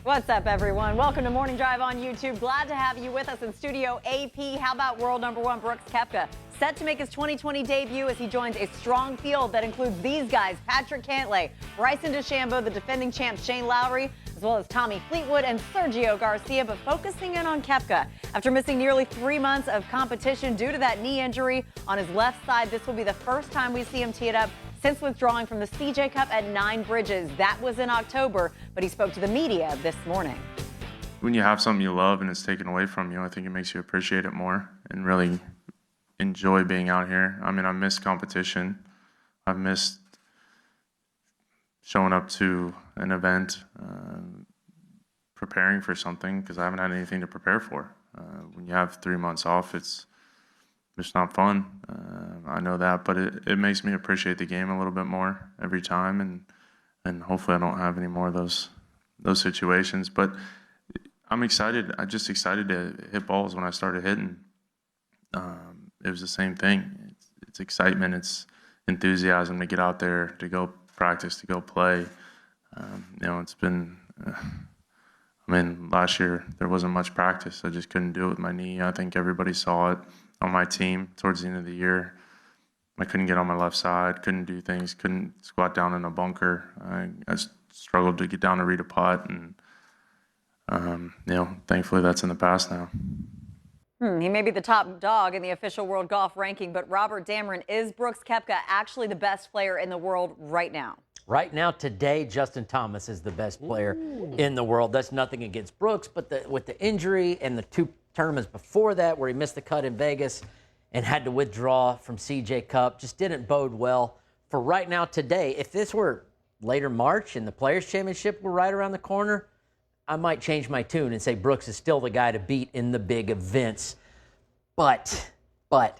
What's up, everyone? Welcome to Morning Drive on YouTube. Glad to have you with us in studio. AP, how about world number one Brooks Koepka? Set to make his 2020 debut as he joins a strong field that includes these guys: Patrick Cantlay, Bryson DeChambeau, the defending champ Shane Lowry, as well as Tommy Fleetwood and Sergio Garcia. But focusing in on Koepka, after missing nearly 3 months of competition due to that knee injury on his left side, this will be the first time we see him tee it up since withdrawing from the CJ Cup at Nine Bridges. That was in October, but he spoke to the media this morning. When you have something you love and it's taken away from you, I think it makes you appreciate it more and really enjoy being out here. I mean, I miss competition. I've missed showing up to an event, preparing for something, because I haven't had anything to prepare for. When you have 3 months off, it's not fun. I know that, but it makes me appreciate the game a little bit more every time, and hopefully I don't have any more of those situations. But I'm excited. I'm just excited to hit balls when I started hitting. It was the same thing. It's excitement. It's enthusiasm to get out there, to go practice, to go play. It's been. Last year there wasn't much practice. I just couldn't do it with my knee. I think everybody saw it on my team towards the end of the year. I couldn't get on my left side, couldn't do things, couldn't squat down in a bunker. I struggled to get down to read a putt, and thankfully that's in the past now. He may be the top dog in the official world golf ranking, but Robert Dameron, is Brooks Koepka actually the best player in the world right now? Right now, today, Justin Thomas is the best player in the world. That's nothing against Brooks, but with the injury and the 2 tournaments before that where he missed the cut in Vegas and had to withdraw from CJ Cup, just didn't bode well for right now today. If this were later March and the Players' Championship were right around the corner, I might change my tune and say Brooks is still the guy to beat in the big events. But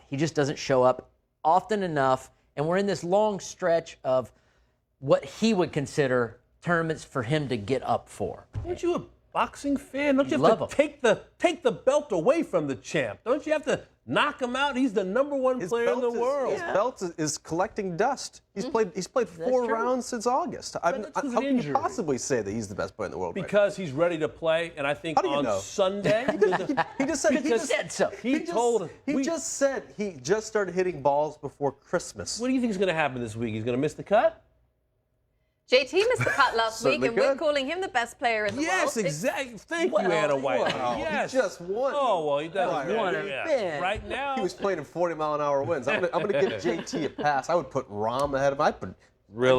he just doesn't show up often enough, and we're in this long stretch of what he would consider tournaments for him to get up for. Aren't you a boxing fan? Don't you have to take the belt away from the champ? Don't you have to knock him out? He's the #1 player in the world. His belt is collecting dust. He's played 4 rounds since August. How can you possibly say that he's the best player in the world? Because he's ready to play, and I think on Sunday he just said so. He just said he just started hitting balls before Christmas. What do you think is going to happen this week? He's going to miss the cut? JT missed the cut last week, and we're calling him the best player in the world. Yes, exactly. Thank you, Anna White. Yes. He just won. Oh, well, he does. Right now. He was playing in 40-mile-an-hour winds. I'm going to give JT a pass. I would put Rahm ahead of him.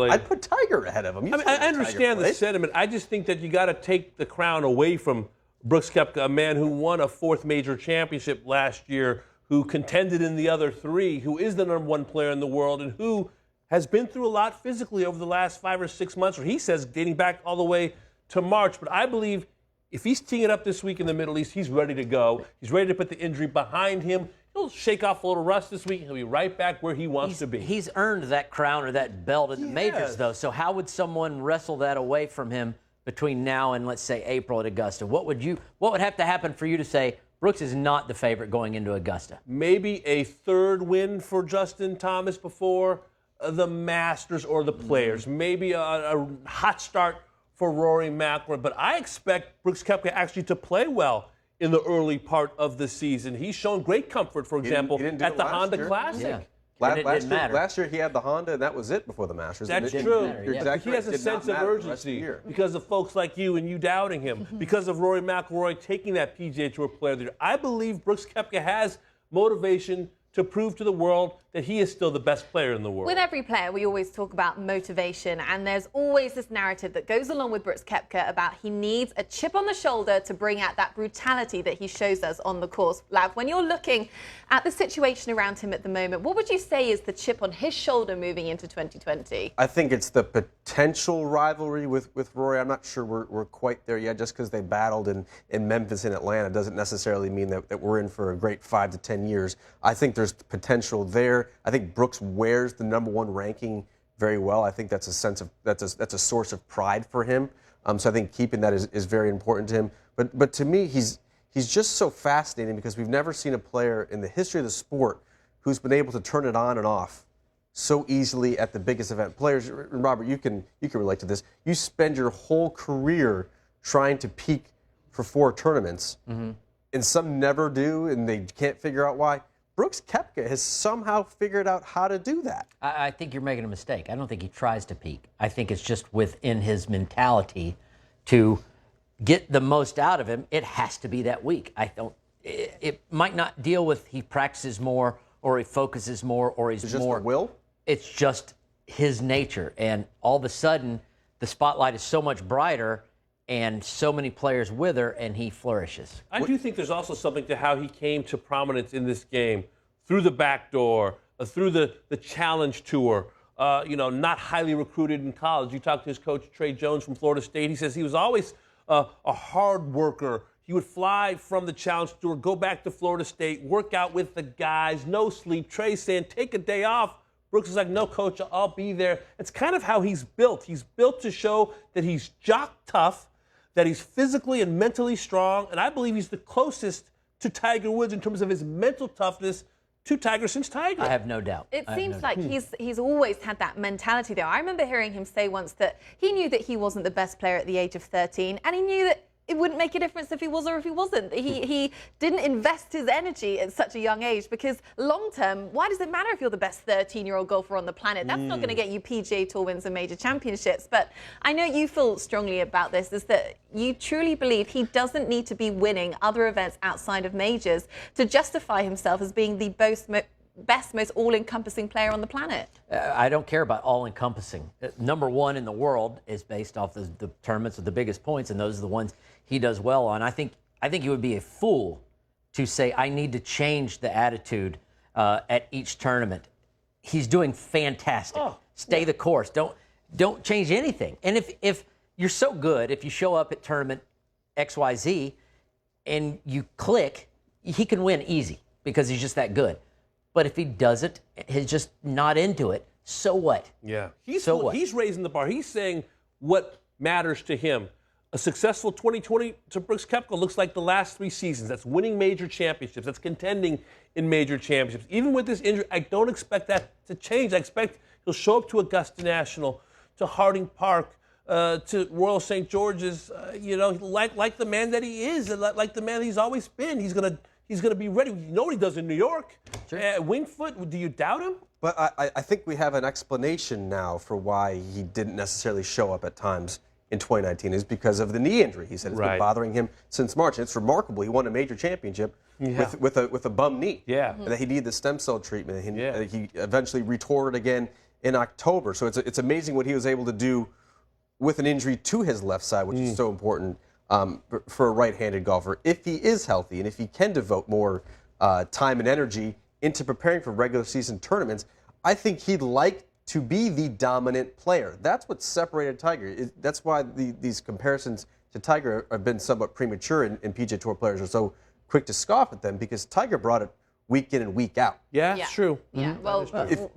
I'd put Tiger ahead of him. I understand the sentiment. I just think that you got to take the crown away from Brooks Koepka, a man who won a 4th major championship last year, who contended in the other 3, who is the #1 player in the world, and who has been through a lot physically over the last 5 or 6 months, or he says dating back all the way to March. But I believe if he's teeing it up this week in the Middle East, he's ready to go. He's ready to put the injury behind him. He'll shake off a little rust this week, and he'll be right back where he wants to be. He's earned that crown or that belt at the majors, though. So how would someone wrestle that away from him between now and, let's say, April at Augusta? What would have to happen for you to say Brooks is not the favorite going into Augusta? Maybe a 3rd win for Justin Thomas before the Masters or the Players. Maybe a hot start for Rory McIlroy. But I expect Brooks Koepka actually to play well in the early part of the season. He's shown great comfort, for example, at the Honda Classic. Yeah. Last year he had the Honda, and that was it before the Masters. That's true. He has a sense of urgency because of folks like you and you doubting him, because of Rory McIlroy taking that PGA Tour Player of the Year. I believe Brooks Koepka has motivation to prove to the world that he is still the best player in the world. With every player, we always talk about motivation, and there's always this narrative that goes along with Brooks Koepka about he needs a chip on the shoulder to bring out that brutality that he shows us on the course. Lav, when you're looking at the situation around him at the moment, what would you say is the chip on his shoulder moving into 2020? I think it's the potential rivalry with Rory. I'm not sure we're quite there yet. Just because they battled in Memphis and Atlanta doesn't necessarily mean that we're in for a great 5 to 10 years. I think there's potential there. I think Brooks wears the #1 ranking very well. I think that's a source of pride for him. So I think keeping that is very important to him. But to me, he's just so fascinating because we've never seen a player in the history of the sport who's been able to turn it on and off so easily at the biggest event. Players, Robert, you can relate to this. You spend your whole career trying to peak for 4 tournaments, and some never do, and they can't figure out why. Brooks Koepka has somehow figured out how to do that. I think you're making a mistake. I don't think he tries to peak. I think it's just within his mentality to get the most out of him. It has to be that week. It might not deal with he practices more or he focuses more or he's It's just more. the will? It's just his nature. And all of a sudden, the spotlight is so much brighter and so many players wither, and he flourishes. I do think there's also something to how he came to prominence in this game through the back door, through the challenge tour, not highly recruited in college. You talk to his coach, Trey Jones from Florida State. He says he was always a hard worker. He would fly from the challenge tour, go back to Florida State, work out with the guys, no sleep. Trey's saying, take a day off. Brooks is like, no, coach, I'll be there. It's kind of how he's built. He's built to show that he's jock tough, that he's physically and mentally strong, and I believe he's the closest to Tiger Woods in terms of his mental toughness to Tiger since Tiger. I have no doubt. It seems like he's always had that mentality, though. I remember hearing him say once that he knew that he wasn't the best player at the age of 13, and he knew that it wouldn't make a difference if he was or if he wasn't. He didn't invest his energy at such a young age because long term, why does it matter if you're the best 13-year-old golfer on the planet? That's not going to get you PGA Tour wins and major championships. But I know you feel strongly about this, is that you truly believe he doesn't need to be winning other events outside of majors to justify himself as being the best, most all-encompassing player on the planet. I don't care about all-encompassing. Number one in the world is based off the tournaments with the biggest points, and those are the ones he does well on. I think he would be a fool to say, I need to change the attitude at each tournament. He's doing fantastic. Stay the course. Don't change anything. And if you're so good, if you show up at tournament XYZ and you click, he can win easy because he's just that good. But if he doesn't, he's just not into it, so what? Yeah. He's raising the bar. He's saying what matters to him. A successful 2020 to Brooks Koepka looks like the last 3 seasons. That's winning major championships. That's contending in major championships. Even with this injury, I don't expect that to change. I expect he'll show up to Augusta National, to Harding Park, to Royal St. George's, like the man that he is, like the man he's always been. He's gonna be ready. You know what he does in New York. Sure. Winged foot, do you doubt him? But I think we have an explanation now for why he didn't necessarily show up at times in 2019 is because of the knee injury. He said it's been bothering him since March. And it's remarkable. He won a major championship with a bum knee. Yeah. And that he needed the stem cell treatment. He eventually retoured again in October. So it's amazing what he was able to do with an injury to his left side, which is so important for a right-handed golfer. If he is healthy and if he can devote more time and energy into preparing for regular season tournaments, I think he'd like to be the dominant player. That's what separated Tiger. That's why these comparisons to Tiger have been somewhat premature, and PGA Tour players are so quick to scoff at them because Tiger brought it week in and week out. Yeah, it's true. Yeah, well,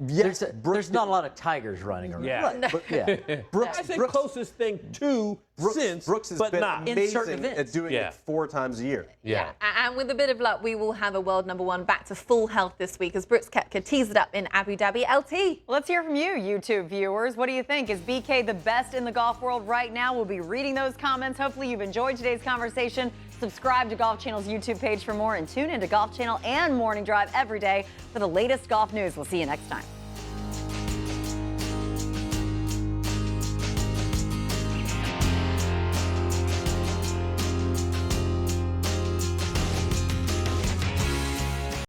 There's not a lot of Tigers running around. Yeah. Right. But, Brooks, I think closest thing to Brooks has but been not. amazing at doing it 4 times a year. Yeah. And with a bit of luck, we will have a world number 1 back to full health this week as Brooks Koepka tees it up in Abu Dhabi. LT. Let's hear from you, YouTube viewers. What do you think? Is BK the best in the golf world right now? We'll be reading those comments. Hopefully you've enjoyed today's conversation. Subscribe to Golf Channel's YouTube page for more and tune into Golf Channel and Morning Drive every day for the latest golf news. We'll see you next time.